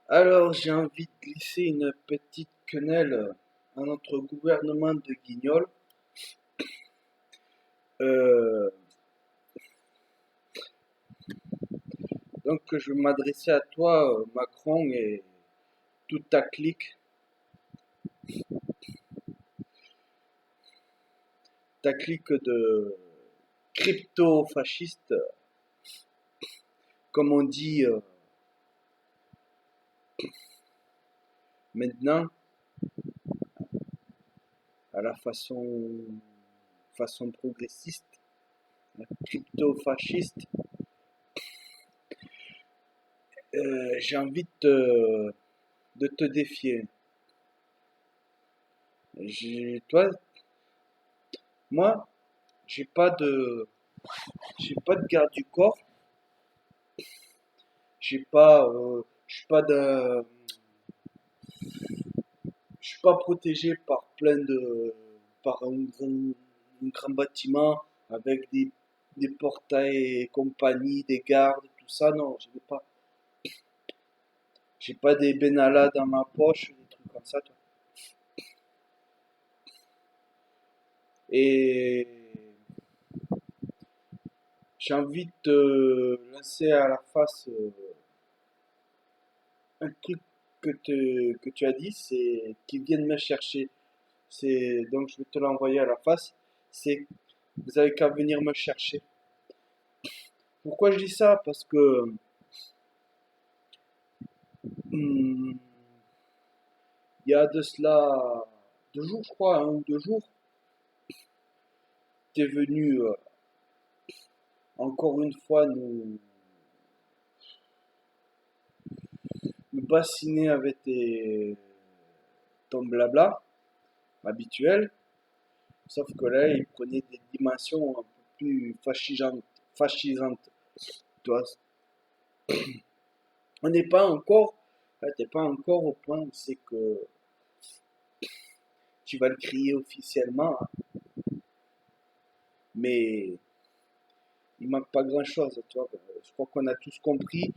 Alors, j'ai envie de glisser une petite quenelle à notre gouvernement de guignol. Euh, donc, je vais m'adresser à toi, Macron, et toute ta clique de crypto-fascistes, comme on dit maintenant, à la façon progressiste, crypto-fasciste. J'ai envie de te défier. Toi, moi, j'ai pas de, j'ai pas de garde du corps. Je suis pas protégé par par un grand bâtiment avec des portails et compagnie, des gardes, tout ça. Non, j'ai pas des Benalla dans ma poche, des trucs comme ça, toi. Et j'ai envie de te lancer à la face un truc que tu as dit, c'est qu'ils viennent me chercher. Donc je vais te l'envoyer à la face. C'est vous avez qu'à venir me chercher. Pourquoi je dis ça? Parce que il y a de cela 2 jours, je crois, 1 ou 2 jours, t'es venu encore une fois nous bassiner avec ton blabla habituel. Sauf que là, il prenait des dimensions un peu plus fascisantes. Toi, on n'est pas encore, là, t'es pas encore au point où c'est que tu vas le crier officiellement, mais il manque pas grand-chose, tu vois. Je crois qu'on a tous compris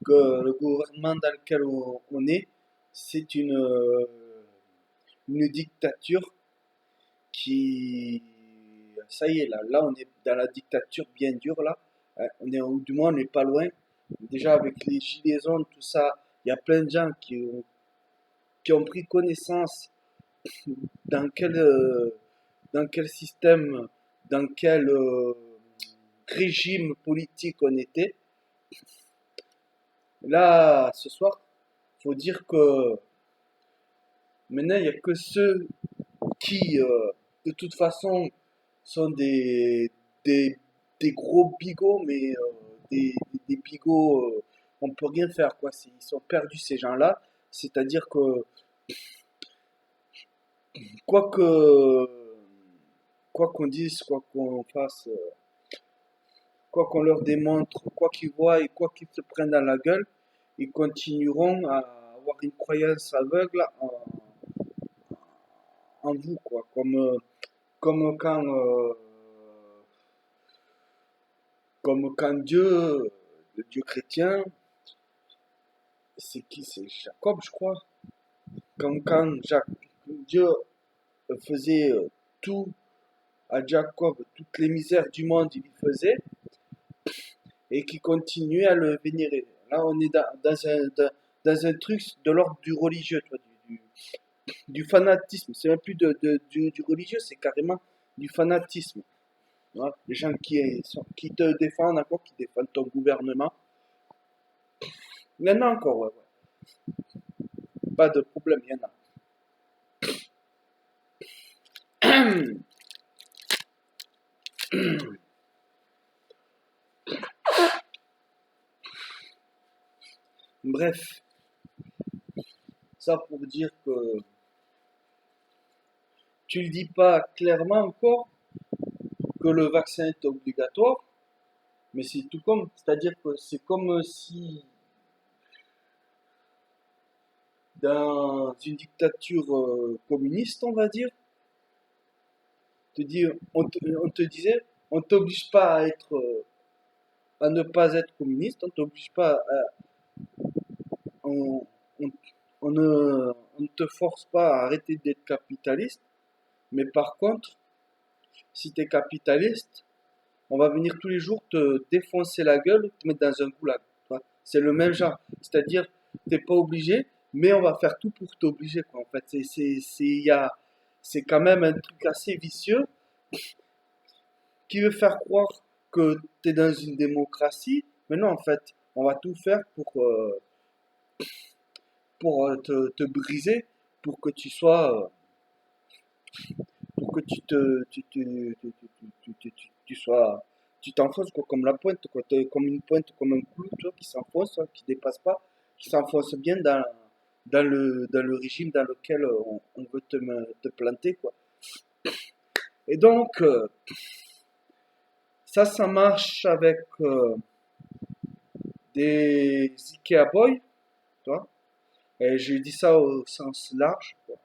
que le gouvernement dans lequel on est, c'est une dictature qui, ça y est, là, on est dans la dictature bien dure, là. On est, ou du moins, on n'est pas loin. Déjà, avec les gilets jaunes, tout ça, il y a plein de gens qui ont pris connaissance dans dans quel système, dans quel régime politique on était. Là, ce soir, faut dire que maintenant, il n'y a que ceux qui, de toute façon, sont des, des gros bigots, mais des bigots, on peut rien faire, quoi. Ils sont perdus, ces gens-là. C'est-à-dire que, quoi que, quoi qu'on dise, quoi qu'on fasse, quoi qu'on leur démontre, quoi qu'ils voient et quoi qu'ils se prennent dans la gueule, ils continueront à avoir une croyance aveugle en vous, quoi. Comme comme quand Dieu, le Dieu chrétien, c'est qui? C'est Jacob, je crois. Comme quand Dieu faisait tout à Jacob, toutes les misères du monde, il y faisait, et qui continuait à le vénérer. Là, on est dans un truc de l'ordre du religieux, tu vois, du fanatisme. C'est même plus du religieux, c'est carrément du fanatisme. Voilà. Les gens qui te défendent encore, qui défendent ton gouvernement. Il y en a encore, ouais, ouais. Pas de problème, il y en a. Bref, ça pour dire que tu le dis pas clairement encore que le vaccin est obligatoire, mais c'est tout comme, c'est-à-dire que c'est comme si dans une dictature communiste, on va dire, te dit, on te disait, on t'oblige pas à être, à ne pas être communiste, on t'oblige pas on, on, on ne te force pas à arrêter d'être capitaliste, mais par contre, si tu es capitaliste, on va venir tous les jours te défoncer la gueule, te mettre dans un goulag. C'est le même genre. C'est-à-dire, t'es pas obligé, mais on va faire tout pour t'obliger, quoi. En fait, c'est quand même un truc assez vicieux qui veut faire croire que tu es dans une démocratie, mais non, en fait, on va tout faire pour te briser, pour que tu sois, pour que tu sois, tu t'enfonces quoi, comme la pointe, quoi, comme une pointe, comme un clou, tu vois, qui s'enfonce, hein, qui dépasse pas, qui s'enfonce bien dans le régime dans lequel on veut te planter, quoi. Et donc, ça marche avec des Ikea Boys, tu vois. Et je dis ça au sens large, quoi.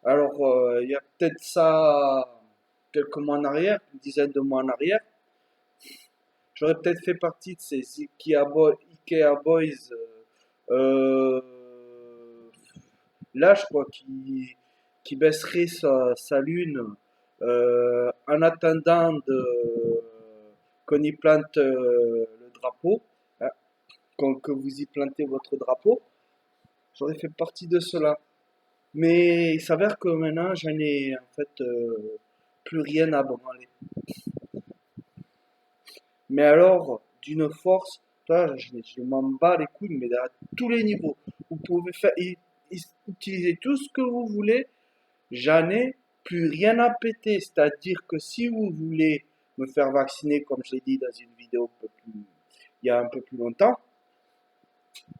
Alors, il y a peut-être ça quelques mois en arrière, une dizaine de mois en arrière. J'aurais peut-être fait partie de ces Ikea Boys lâches, quoi, qui baisserait sa lune en attendant qu'on y plante le drapeau, hein, que vous y plantez votre drapeau. J'aurais fait partie de cela. Mais il s'avère que maintenant, j'en ai en fait plus rien à branler. Mais alors, d'une force, toi, je m'en bats les couilles, mais à tous les niveaux. Vous pouvez faire, utiliser tout ce que vous voulez, j'en ai plus rien à péter. C'est-à-dire que si vous voulez me faire vacciner, comme je l'ai dit dans une vidéo il y a un peu plus longtemps,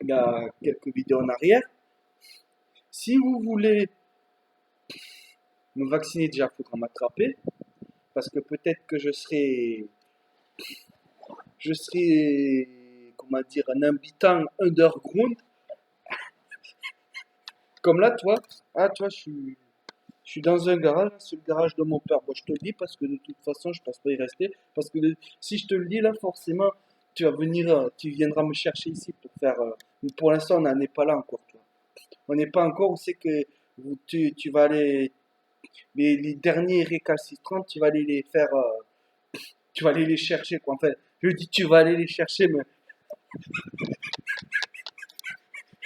il y a quelques vidéos en arrière, si vous voulez me vacciner, déjà, il faudra m'attraper, parce que peut-être que je serai, comment dire, un habitant underground. Comme là, toi, toi, je suis dans un garage, c'est le garage de mon père. Bon, je te le dis parce que de toute façon, je pense pas y rester. Parce que si je te le dis là, forcément, tu viendras me chercher ici pour faire. Pour l'instant, on n'en est pas là encore, toi. On n'est pas encore où c'est que tu vas aller. Les derniers récalcitrants, tu vas aller les faire. Tu vas aller les chercher, quoi. En fait, je dis tu vas aller les chercher, mais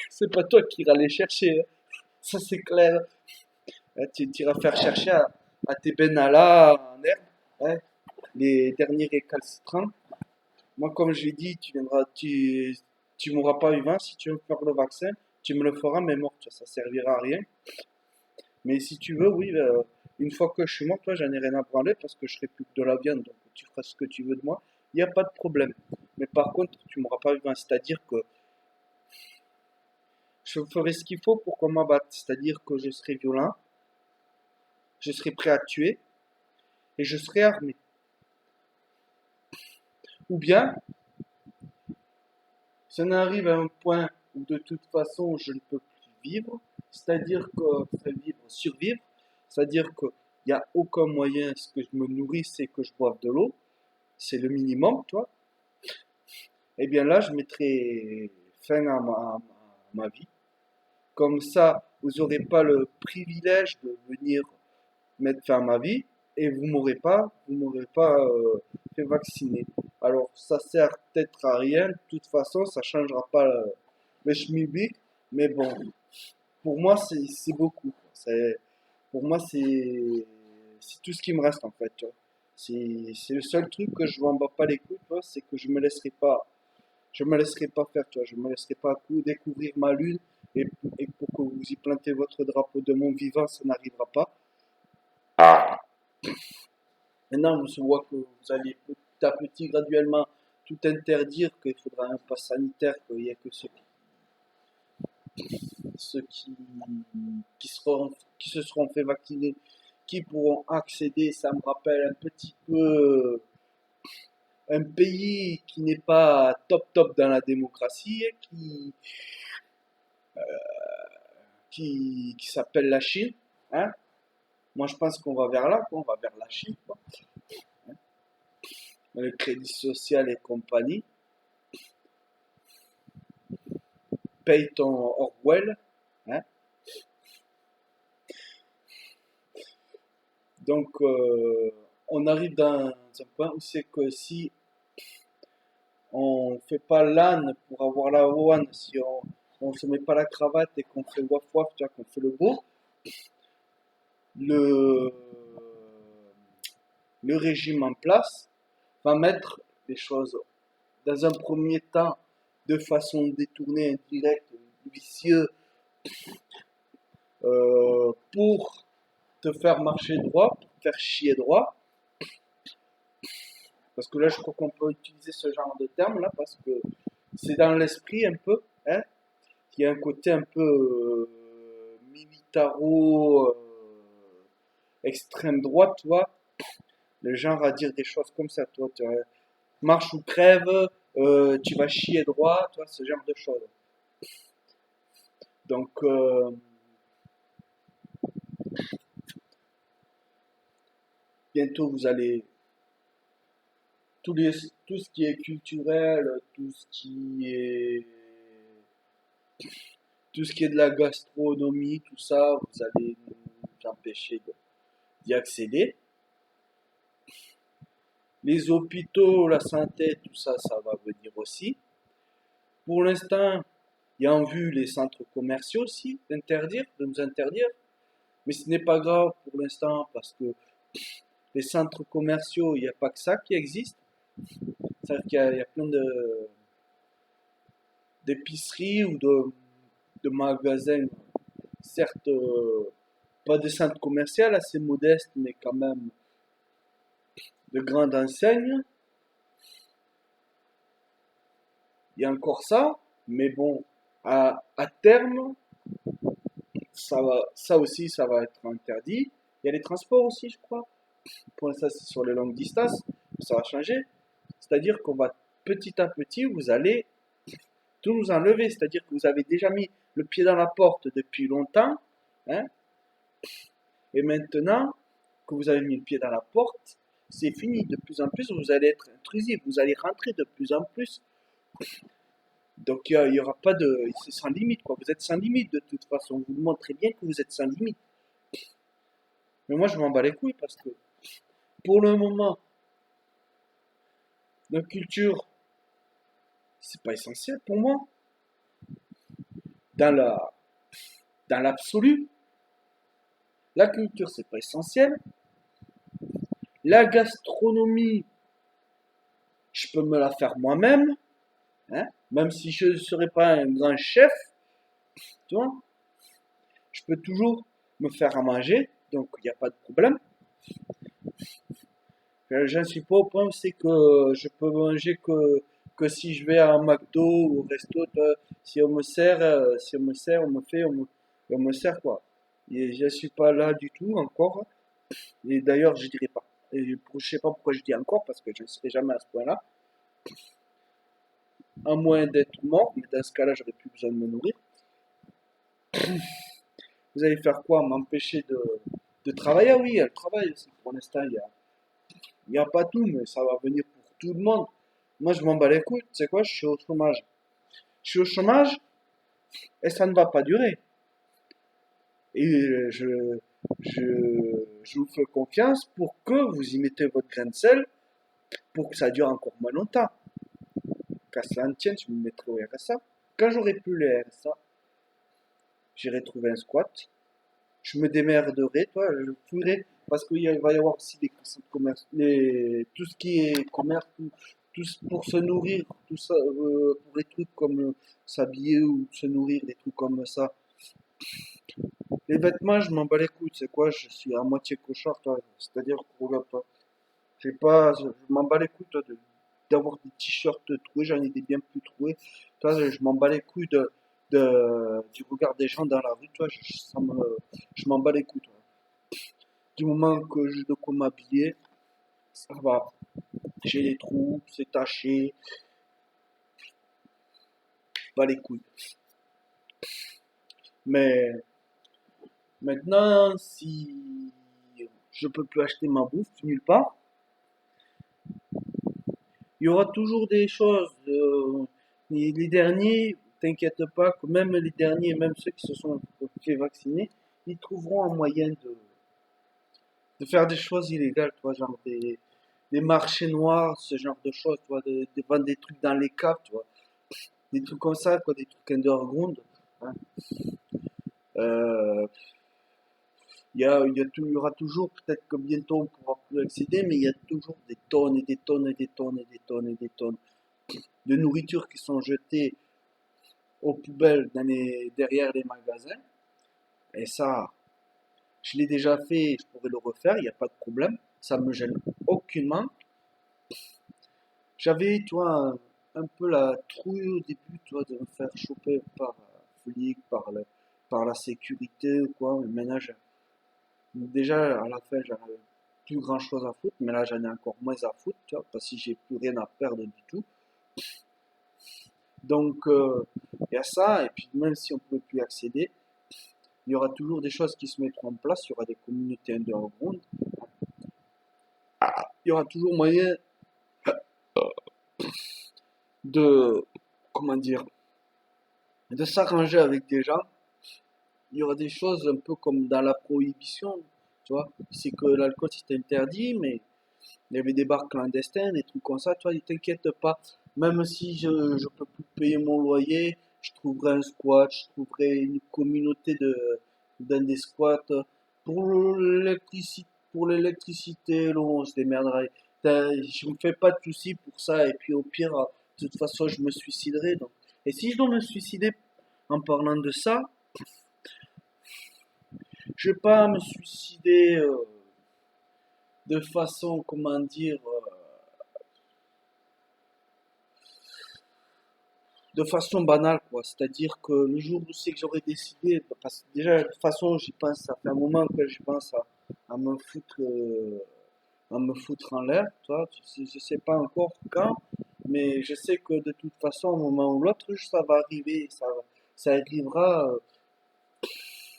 c'est pas toi qui iras les chercher, hein. Ça, c'est clair. Tu iras faire chercher à tes Benalla en herbe, hein, les derniers récalcitrants. Moi, comme je l'ai dit, tu m'auras pas eu 20. Si tu veux me faire le vaccin, tu me le feras, mais mort, ça servira à rien. Mais si tu veux, oui, une fois que je suis mort, toi, j'en ai rien à branler parce que je serai plus que de la viande, donc tu feras ce que tu veux de moi. Il n'y a pas de problème. Mais par contre, tu m'auras pas eu 20. C'est-à-dire que je ferai ce qu'il faut pour qu'on m'abatte. C'est-à-dire que je serai violent, je serai prêt à tuer et je serai armé. Ou bien, ça n'arrive à un point où de toute façon je ne peux plus vivre, c'est-à-dire que survivre, c'est-à-dire qu'il n'y a aucun moyen ce que je me nourrisse et que je boive de l'eau, c'est le minimum, toi, et bien là je mettrai fin à ma vie. Comme ça, vous n'aurez pas le privilège de venir mettre fin à ma vie et vous m'aurez pas fait vacciner. Alors ça sert peut-être à rien, de toute façon ça changera pas le schmilblick, mais bon, pour moi c'est beaucoup. Pour moi c'est tout ce qui me reste en fait. Tu vois. C'est le seul truc que je m'en bats pas les couilles, tu vois, c'est que je me laisserai pas faire, tu vois, je me laisserai pas découvrir ma lune et pour que vous y plantez votre drapeau de mon vivant, ça n'arrivera pas. Maintenant, je vois que vous allez petit à petit, graduellement, tout interdire, qu'il faudra un pass sanitaire, qu'il n'y a que ceux qui se seront fait vacciner qui pourront accéder. Ça me rappelle un petit peu un pays qui n'est pas top top dans la démocratie, qui s'appelle la Chine, hein. Moi, je pense qu'on va vers là, quoi. On va vers la Chine, quoi. Le crédit social et compagnie. Paye ton Orwell. Hein. Donc, on arrive dans un point où c'est que si on fait pas l'âne pour avoir la ouane, si on se met pas la cravate et qu'on fait waf waf, tu vois, qu'on fait le beau, le, le régime en place va mettre les choses dans un premier temps de façon détournée, indirecte, vicieuse, pour te faire marcher droit, pour te faire chier droit. Parce que là, je crois qu'on peut utiliser ce genre de terme là, parce que c'est dans l'esprit un peu, hein. Il y a un côté un peu militaro, extrême droite, tu vois. Le genre à dire des choses comme ça, toi, tu vois, marche ou crève, tu vas chier droit, tu vois, ce genre de choses. Donc, bientôt, vous allez tout ce qui est culturel, tout ce qui est de la gastronomie, tout ça, vous allez nous empêcher d'y accéder. Les hôpitaux, la santé, tout ça, ça va venir aussi. Pour l'instant, il y a en vue les centres commerciaux aussi, de nous interdire. Mais ce n'est pas grave pour l'instant parce que les centres commerciaux, il n'y a pas que ça qui existe. C'est-à-dire qu'il y a plein d'épiceries ou de magasins, certes pas des centres commerciaux assez modestes, mais quand même de grandes enseignes. Il y a encore ça, mais bon, à terme, ça aussi, ça va être interdit. Il y a les transports aussi, je crois. Pour l'instant, c'est sur les longues distances, ça va changer. C'est-à-dire qu'on va petit à petit, vous allez tout nous enlever. C'est-à-dire que vous avez déjà mis le pied dans la porte depuis longtemps, hein, et maintenant que vous avez mis le pied dans la porte, c'est fini. De plus en plus, vous allez être intrusif, vous allez rentrer de plus en plus. Donc il y aura pas de, c'est sans limite quoi. Vous êtes sans limite de toute façon. Vous montrez bien que vous êtes sans limite. Mais moi je m'en bats les couilles parce que pour le moment, la culture c'est pas essentiel pour moi. Dans la, dans l'absolu, la culture c'est pas essentiel. La gastronomie, je peux me la faire moi-même, hein, même si je ne serais pas un grand chef, tu vois. Je peux toujours me faire à manger, donc il n'y a pas de problème. J'en suis pas au point où c'est que je peux manger que si je vais à un McDo ou au resto, si on me sert, on me fait, on me sert quoi. Et je suis pas là du tout encore. Et d'ailleurs, je dirais pas. Et je sais pas pourquoi je dis encore, parce que je ne serai jamais à ce point-là. À moins d'être mort, mais dans ce cas-là, j'aurais plus besoin de me nourrir. Vous allez faire quoi? M'empêcher de travailler? Ah oui, il y a le travail aussi. Pour l'instant, il y a pas tout, mais ça va venir pour tout le monde. Moi, je m'en bats les couilles. Tu sais quoi? Je suis au chômage. Je suis au chômage et ça ne va pas durer. Et je vous fais confiance pour que vous y mettez votre grain de sel pour que ça dure encore moins longtemps. Qu'à cela ne tienne, je me mettrai au RSA. Quand j'aurai plus le RSA, j'irai trouver un squat. Je me démerderai, toi, je fouillerai. Parce qu'il va y avoir aussi des commerces, tout ce qui est commerce, pour se nourrir, tout ça, pour les trucs comme s'habiller ou se nourrir, des trucs comme ça. Les vêtements, je m'en bats les couilles, c'est quoi? Je suis à moitié cochard, toi. C'est-à-dire, regarde, toi. J'ai pas, je m'en bats les couilles, toi, d'avoir des t-shirts troués, j'en ai des bien plus troués. Toi, je m'en bats les couilles du regard des gens dans la rue, toi, je m'en bats les couilles, toi. Du moment que j'ai de quoi m'habiller, ça va. J'ai les trous, c'est taché, bats les couilles. Mais maintenant, si je peux plus acheter ma bouffe nulle part. Il y aura toujours des choses. Les derniers, t'inquiète pas, que même les derniers, même ceux qui se sont fait vacciner, ils trouveront un moyen de faire des choses illégales, toi, genre des marchés noirs, ce genre de choses, toi, de vendre des trucs dans les caves, tu vois, des trucs comme ça, quoi, des trucs underground. Hein. Euh, il y aura toujours, peut-être que bientôt on pourra plus accéder, mais il y a toujours des tonnes et des tonnes et des tonnes et des tonnes et des tonnes de nourriture qui sont jetées aux poubelles derrière les magasins. Et ça, je l'ai déjà fait, je pourrais le refaire, il n'y a pas de problème. Ça me gêne aucunement. J'avais, toi, un peu la trouille au début, toi, de me faire choper par flic, par la sécurité, quoi. Mais maintenant, déjà, à la fin, j'en avais plus grand chose à foutre, mais là, j'en ai encore moins à foutre, tu vois, parce que j'ai plus rien à perdre du tout. Donc, il y a ça, et puis même si on ne peut plus accéder, il y aura toujours des choses qui se mettront en place, il y aura des communautés underground, il y aura toujours moyen de, comment dire, de s'arranger avec des gens. Il y aura des choses un peu comme dans la prohibition, tu vois. C'est que l'alcool c'était interdit, mais il y avait des bars clandestins, des trucs comme ça, tu vois. Ne t'inquiète pas, même si je peux plus payer mon loyer, je trouverai un squat, je trouverai une communauté dans des squats. Pour l'électricité, l'eau, on se démerdera. Je me fais pas de soucis pour ça, et puis au pire, de toute façon, je me suiciderai. Donc. Et si je dois me suicider en parlant de ça, je vais pas me suicider de façon, comment dire, de façon banale, quoi. C'est-à-dire que le jour où c'est que j'aurais décidé, parce que déjà, de toute façon, j'y pense, ça fait un moment que j'y pense à me foutre en l'air, toi. Je sais pas encore quand, mais je sais que de toute façon, un moment ou l'autre, ça va arriver, ça arrivera,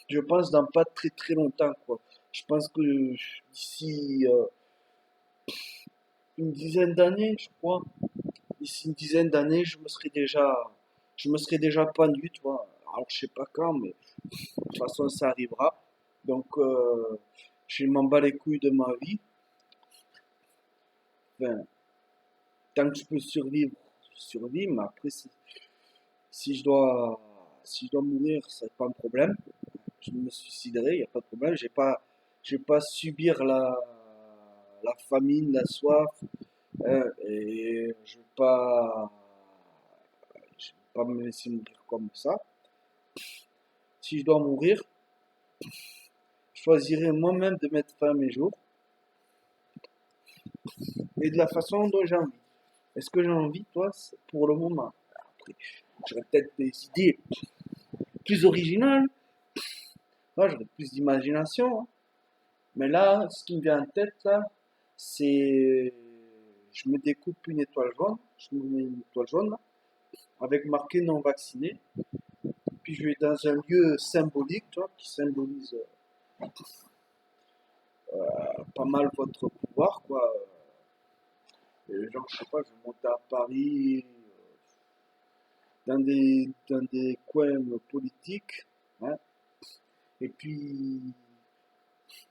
je pense, dans pas très très longtemps, quoi. Je pense que d'ici une dizaine d'années, je crois, d'ici une dizaine d'années, je me serais déjà pendu, tu vois. Alors, je sais pas quand, mais de toute façon, ça arrivera. Donc, je m'en bats les couilles de ma vie. Enfin, tant que je peux survivre, je survis, mais après, si je dois, si je dois mourir, c'est pas un problème. Je me suiciderai, il n'y a pas de problème. Je vais pas subir la famine, la soif, hein, et je vais pas me laisser mourir comme ça. Si je dois mourir, je choisirai moi-même de mettre fin à mes jours et de la façon dont j'ai envie. Est-ce que j'ai envie, toi, pour le moment? Après, j'aurais peut-être des idées plus originales, là, j'aurais plus d'imagination, hein. Mais là, ce qui me vient en tête, là, c'est. Je me découpe une étoile jaune, je me mets une étoile jaune, là, avec marqué non vacciné, puis je vais dans un lieu symbolique, tu vois, qui symbolise pas mal votre pouvoir, quoi. Genre, je sais pas, je vais monter à Paris, dans des coins politiques, hein. Et puis,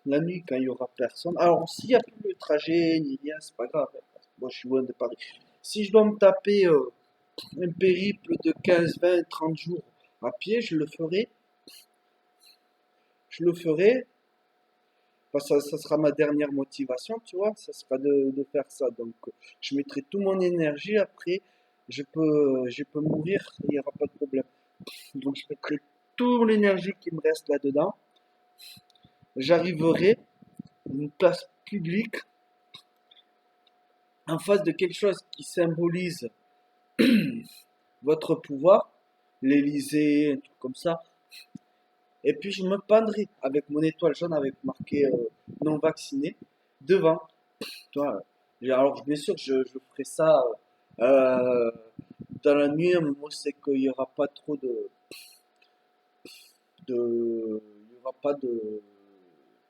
la nuit, quand il y aura personne. Alors, s'il y a plus le trajet, ni rien, c'est pas grave, hein, parce que moi, je suis loin de Paris. Si je dois me taper un périple de 15, 20, 30 jours à pied, je le ferai. Je le ferai, parce que ça sera ma dernière motivation, tu vois, ça sera de faire ça. Donc, je mettrai toute mon énergie. Après, je peux mourir, il n'y aura pas de problème. Donc, je mettrai toute l'énergie qui me reste là-dedans. J'arriverai à une place publique en face de quelque chose qui symbolise votre pouvoir, l'Élysée, un truc comme ça. Et puis, je me pendrai avec mon étoile jaune avec marqué non vacciné devant. Tu vois, alors, bien sûr, je ferai ça euh, dans la nuit, à un moment, c'est qu'il n'y aura pas trop il y aura pas de,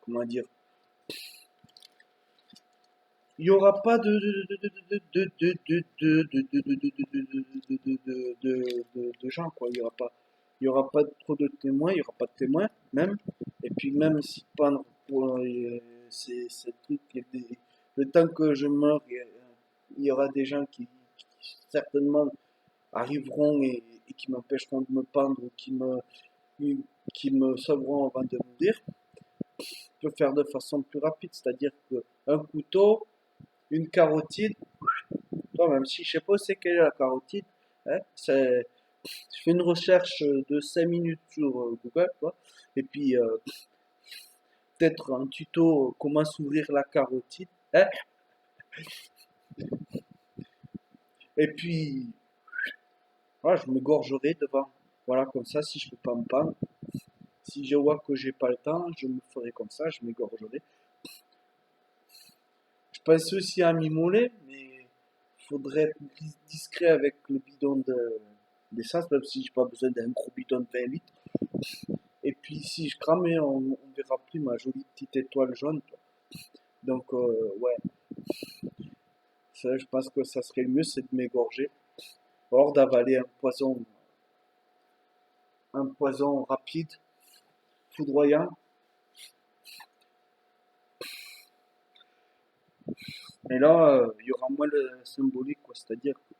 comment dire, Il y aura pas de gens, quoi. Il y aura pas trop de témoins, il y aura pas de témoins, même. Et puis, même si pas, pour, c'est truc, le temps que je meurs, il y aura des gens qui certainement arriveront et qui m'empêcheront de me pendre ou qui me sauveront avant de mourir. Je peux faire de façon plus rapide, c'est-à-dire que un couteau, une carotide, toi, même si je sais pas c'est quelle est la carotide, hein, je fais une recherche de 5 minutes sur Google, quoi, et puis peut-être un tuto comment s'ouvrir la carotide, hein, et puis voilà, je me gorgerai devant. Voilà, comme ça, si je peux pas me pendre, si je vois que j'ai pas le temps, je me ferai comme ça, je m'égorgerai. Je pense aussi à m'immoler, mais il faudrait être discret avec le bidon d'essence, même si j'ai pas besoin d'un gros bidon de 20 litres. Et puis si je crame, on verra plus ma jolie petite étoile jaune, quoi. Donc ouais, ça, je pense que ça serait le mieux, c'est de m'égorger. Ou d'avaler un poison rapide, foudroyant. Mais là, il y aura moins le symbolique, quoi. C'est-à-dire que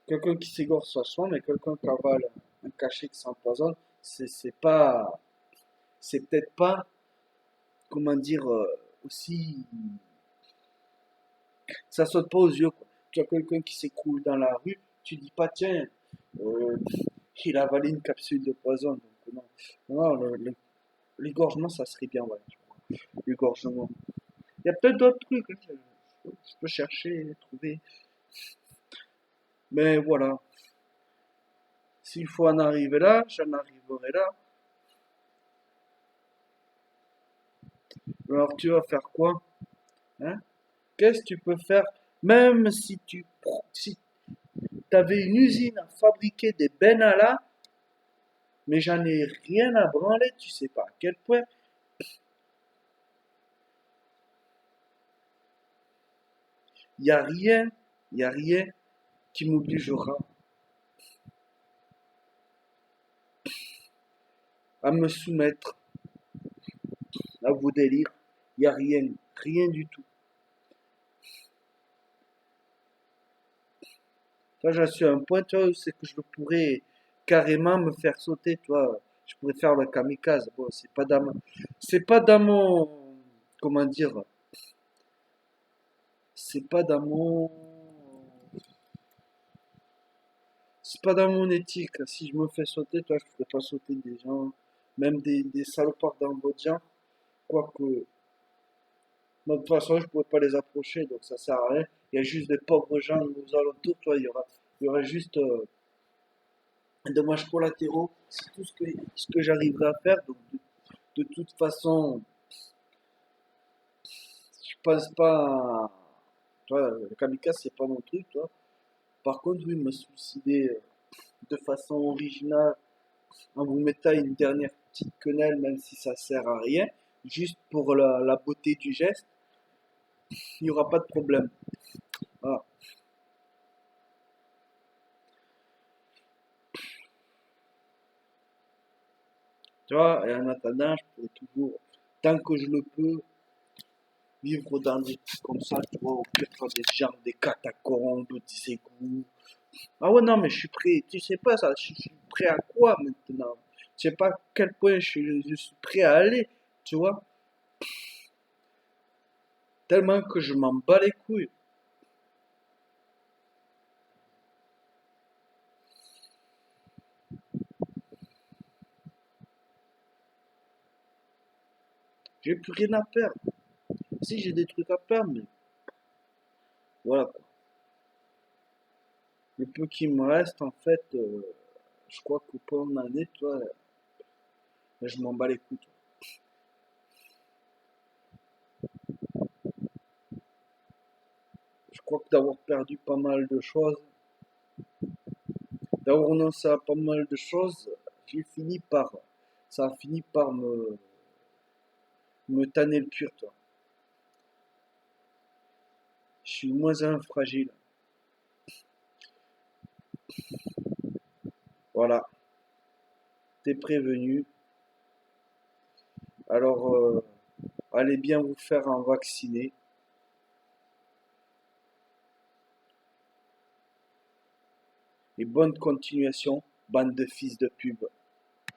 quelqu'un qui s'égorge soit soin, mais quelqu'un qui avale un cachet qui s'empoisonne, c'est pas, c'est peut-être pas, comment dire, aussi, ça saute pas aux yeux, quoi. Tu as quelqu'un qui s'écroule dans la rue, tu dis pas, tiens, euh, il a avalé une capsule de poison. Donc, non, non, l'égorgement, ça serait bien, ouais, je crois. L'égorgement. Il y a peut-être d'autres trucs, hein, je peux chercher, trouver. Mais voilà, s'il faut en arriver là, j'en arriverai là. Alors tu vas faire quoi? Hein? Qu'est-ce que tu peux faire? Même si avais une usine à fabriquer des benalla, mais j'en ai rien à branler, tu sais pas à quel point. Il y a rien, il y a rien qui m'obligera à me soumettre à vos délires. Il y a rien, rien du tout. Toi, j'en suis à un point, tu vois, c'est que je pourrais carrément me faire sauter, toi. Je pourrais faire le kamikaze. Bon, c'est pas dans mon, comment dire, c'est pas dans mon, c'est pas dans mon éthique. Si je me fais sauter, toi, je pourrais pas sauter des gens, même des salopards dans votre genre. Quoique, de toute façon, je pourrais pas les approcher, donc ça sert à rien. Il y a juste des pauvres gens aux alentours, toi, il y aura juste dommages collatéraux. C'est tout ce que j'arriverai à faire. Donc, de toute façon, je pense pas. Toi, le kamikaze, c'est pas mon truc, toi. Par contre, oui, me suicider de façon originale en vous mettant une dernière petite quenelle, même si ça sert à rien, juste pour la beauté du geste, il n'y aura pas de problème. Voilà. Tu vois, et en attendant, je pourrais toujours, tant que je le peux, vivre dans des trucs comme ça, tu vois, au pire, faire des genres, des catacombes, des égouts. Ah ouais, non, mais je suis prêt. Tu sais pas ça, je suis prêt à quoi maintenant? Je sais pas à quel point je suis prêt à aller, tu vois. Tellement que je m'en bats les couilles. J'ai plus rien à perdre. Si j'ai des trucs à perdre, mais voilà quoi. Le peu qui me reste, en fait, je crois que pour une année, toi, je m'en bats les couilles. Je crois que d'avoir perdu pas mal de choses, d'avoir renoncé à pas mal de choses, j'ai fini par, ça a fini par me tanner le cuir, toi. suis moins un fragile. Voilà, t'es prévenu. Alors, allez bien vous faire en vacciner. Et bonne continuation, bande de fils de pub.